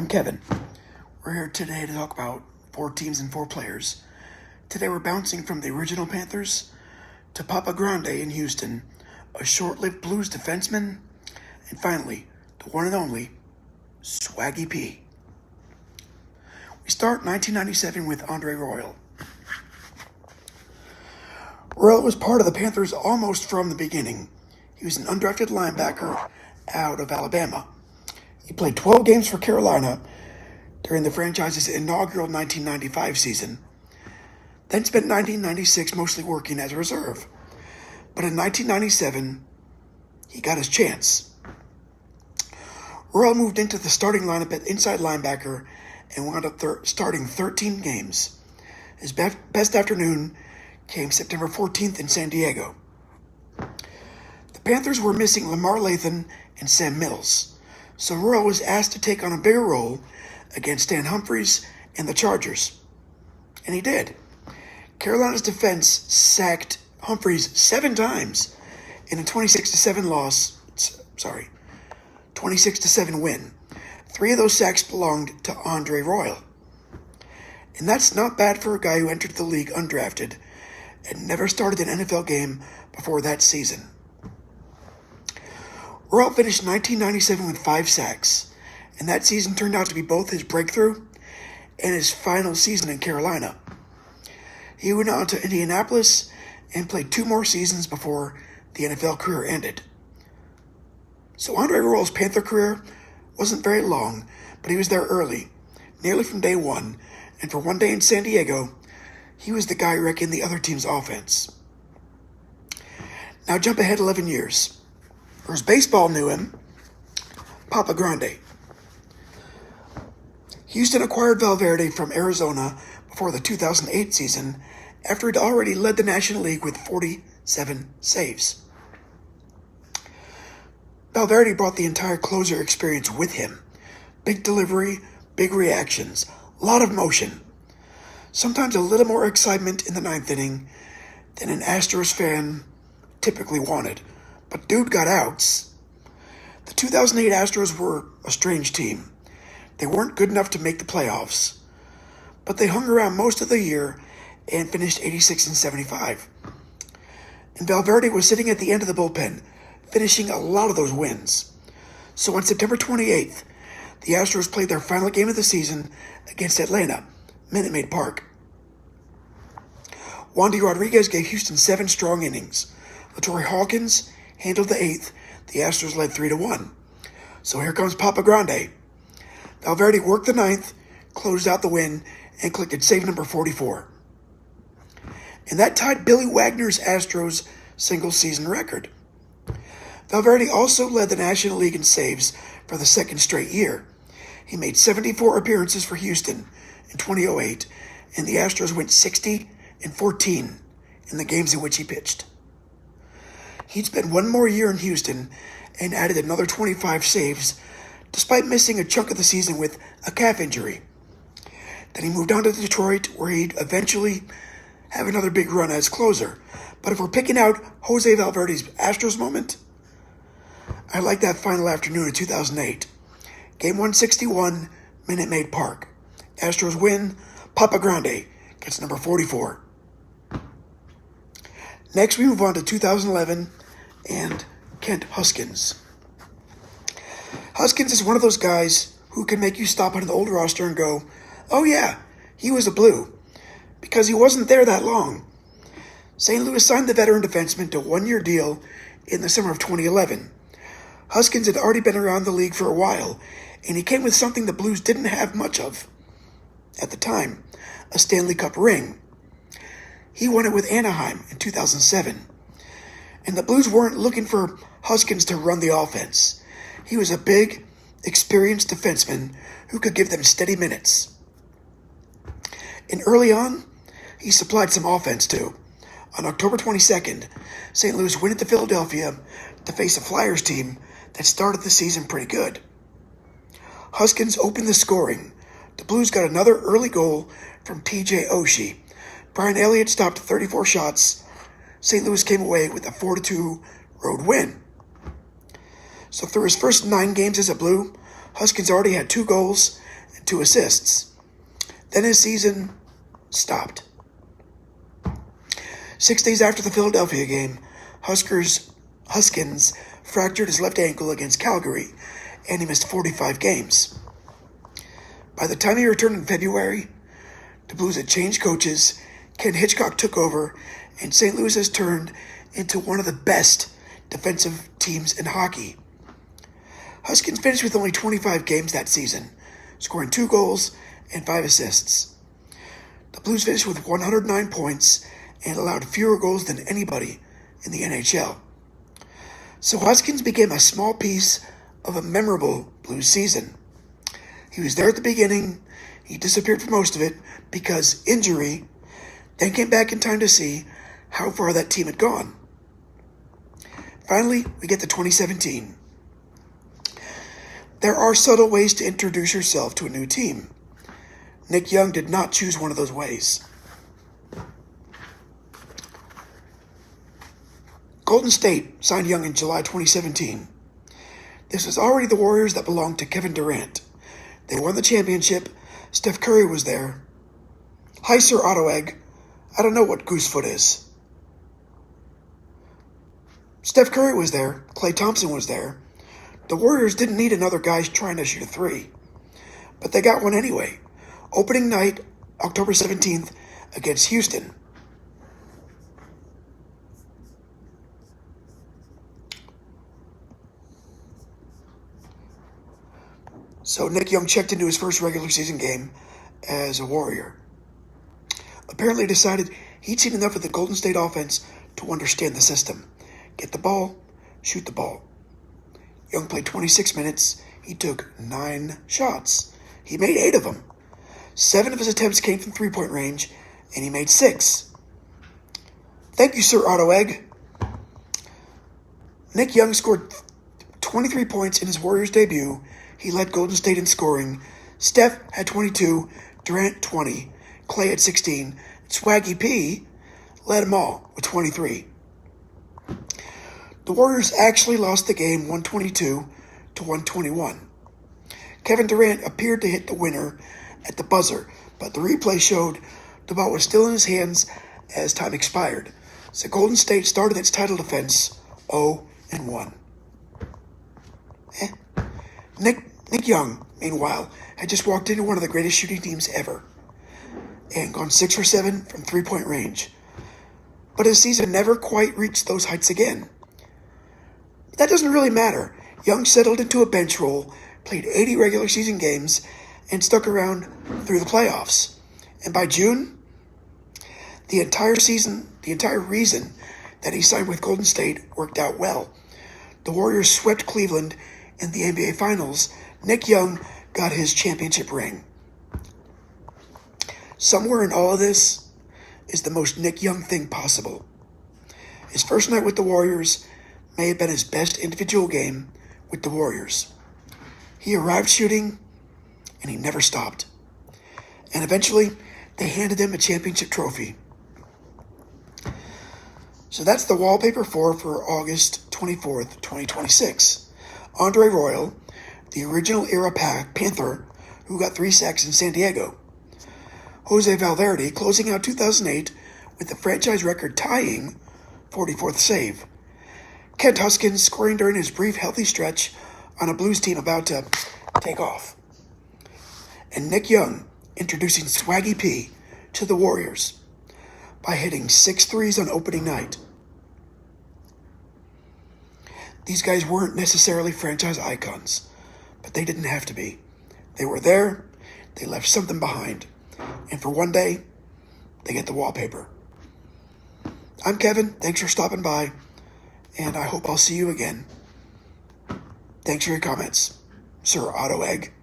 I'm Kevin. We're here today to talk about 4 teams and 4 players. Today we're bouncing from the original Panthers to Papa Grande in Houston, a short-lived Blues defenseman, and finally, the one and only Swaggy P. We start 1997 with Andre Royal. Royal was part of the Panthers almost from the beginning. He was an undrafted linebacker out of Alabama. He played 12 games for Carolina during the franchise's inaugural 1995 season, then spent 1996 mostly working as a reserve. But in 1997, he got his chance. Royal moved into the starting lineup at inside linebacker and wound up starting 13 games. His best afternoon came September 14th in San Diego. The Panthers were missing Lamar Lathan and Sam Mills, so Royal was asked to take on a bigger role against Stan Humphries and the Chargers. And he did. Carolina's defense sacked Humphries 7 times in a 26-7 win. 3 of those sacks belonged to Andre Royal. And that's not bad for a guy who entered the league undrafted and never started an NFL game before that season. Royal finished 1997 with 5 sacks, and that season turned out to be both his breakthrough and his final season in Carolina. He went on to Indianapolis and played 2 more seasons before the NFL career ended. So Andre Royal's Panther career wasn't very long, but he was there early, nearly from day one, and for one day in San Diego, he was the guy wrecking the other team's offense. Now jump ahead 11 years. Whereas baseball knew him, Papa Grande. Houston acquired Valverde from Arizona before the 2008 season after he'd already led the National League with 47 saves. Valverde brought the entire closer experience with him. Big delivery, big reactions, a lot of motion. Sometimes a little more excitement in the 9th inning than an Astros fan typically wanted. But dude got outs. The 2008 Astros were a strange team. They weren't good enough to make the playoffs, but they hung around most of the year and finished 86-75. And Valverde was sitting at the end of the bullpen, finishing a lot of those wins. So on September 28th, the Astros played their final game of the season against Atlanta, Minute Maid Park. Wandy Rodriguez gave Houston 7 strong innings. LaTorrey Hawkins handled the 8th. The Astros led 3-1. So here comes Papa Grande. Valverde worked the 9th, closed out the win, and collected save number 44. And that tied Billy Wagner's Astros single-season record. Valverde also led the National League in saves for the 2nd straight year. He made 74 appearances for Houston in 2008, and the Astros went 60-14 in the games in which he pitched. He'd spent 1 more year in Houston and added another 25 saves, despite missing a chunk of the season with a calf injury. Then he moved on to Detroit, where he'd eventually have another big run as closer. But if we're picking out Jose Valverde's Astros moment, I like that final afternoon of 2008. Game 161, Minute Maid Park. Astros win, Papa Grande gets number 44. Next, we move on to 2011 and Kent Huskins. Huskins is one of those guys who can make you stop on an old roster and go, oh yeah, he was a Blue, because he wasn't there that long. St. Louis signed the veteran defenseman to a 1-year deal in the summer of 2011. Huskins had already been around the league for a while, and he came with something the Blues didn't have much of at the time, a Stanley Cup ring. He won it with Anaheim in 2007. And the Blues weren't looking for Huskins to run the offense. He was a big, experienced defenseman who could give them steady minutes. And early on, he supplied some offense too. On October 22nd, St. Louis went into Philadelphia to face a Flyers team that started the season pretty good. Huskins opened the scoring. The Blues got another early goal from TJ Oshie. Brian Elliott stopped 34 shots. St. Louis came away with a 4-2 road win. So through his first 9 games as a Blue, Huskins already had 2 goals 2 assists. Then his season stopped. 6 days after the Philadelphia game, Huskins fractured his left ankle against Calgary, and he missed 45 games. By the time he returned in February, the Blues had changed coaches, Ken Hitchcock took over, and St. Louis has turned into one of the best defensive teams in hockey. Huskins finished with only 25 games that season, scoring 2 goals and 5 assists. The Blues finished with 109 points and allowed fewer goals than anybody in the NHL. So Huskins became a small piece of a memorable Blues season. He was there at the beginning, he disappeared for most of it because injury, then came back in time to see how far that team had gone. Finally, we get to 2017. There are subtle ways to introduce yourself to a new team. Nick Young did not choose one of those ways. Golden State signed Young in July 2017. This was already the Warriors that belonged to Kevin Durant. They won the championship. Steph Curry was there. Hi, Sir Otto Egg. I don't know what Goosefoot is. Steph Curry was there. Klay Thompson was there. The Warriors didn't need another guy trying to shoot a 3. But they got one anyway. Opening night, October 17th, against Houston. So Nick Young checked into his first regular season game as a Warrior. Apparently decided he'd seen enough of the Golden State offense to understand the system. Get the ball, shoot the ball. Young played 26 minutes. He took 9 shots. He made 8 of them. 7 of his attempts came from three-point range, and he made 6. Thank you, Sir Otto Egg. Nick Young scored 23 points in his Warriors debut. He led Golden State in scoring. Steph had 22, Durant 20, Klay had 16, Swaggy P led them all with 23. The Warriors actually lost the game 122 to 121. Kevin Durant appeared to hit the winner at the buzzer, but the replay showed the ball was still in his hands as time expired. So Golden State started its title defense 0-1. Nick Young, meanwhile, had just walked into one of the greatest shooting teams ever and gone 6 for 7 from three-point range. But his season never quite reached those heights again. That doesn't really matter. Young settled into a bench role, played 80 regular season games, and stuck around through the playoffs. And by June, the entire reason that he signed with Golden State worked out well. The Warriors swept Cleveland in the NBA Finals. Nick Young got his championship ring. Somewhere in all of this is the most Nick Young thing possible. His first night with the Warriors may have been his best individual game with the Warriors. He arrived shooting, and he never stopped. And eventually, they handed him a championship trophy. So that's the wallpaper for August 24th, 2026. Andre Royal, the original era Panther, who got 3 sacks in San Diego. Jose Valverde closing out 2008 with the franchise record tying 44th save. Kent Huskins scoring during his brief healthy stretch on a Blues team about to take off. And Nick Young introducing Swaggy P to the Warriors by hitting 6 threes on opening night. These guys weren't necessarily franchise icons, but they didn't have to be. They were there, they left something behind, and for one day, they get the wallpaper. I'm Kevin, thanks for stopping by, and I hope I'll see you again. Thanks for your comments, Sir Otto Egg.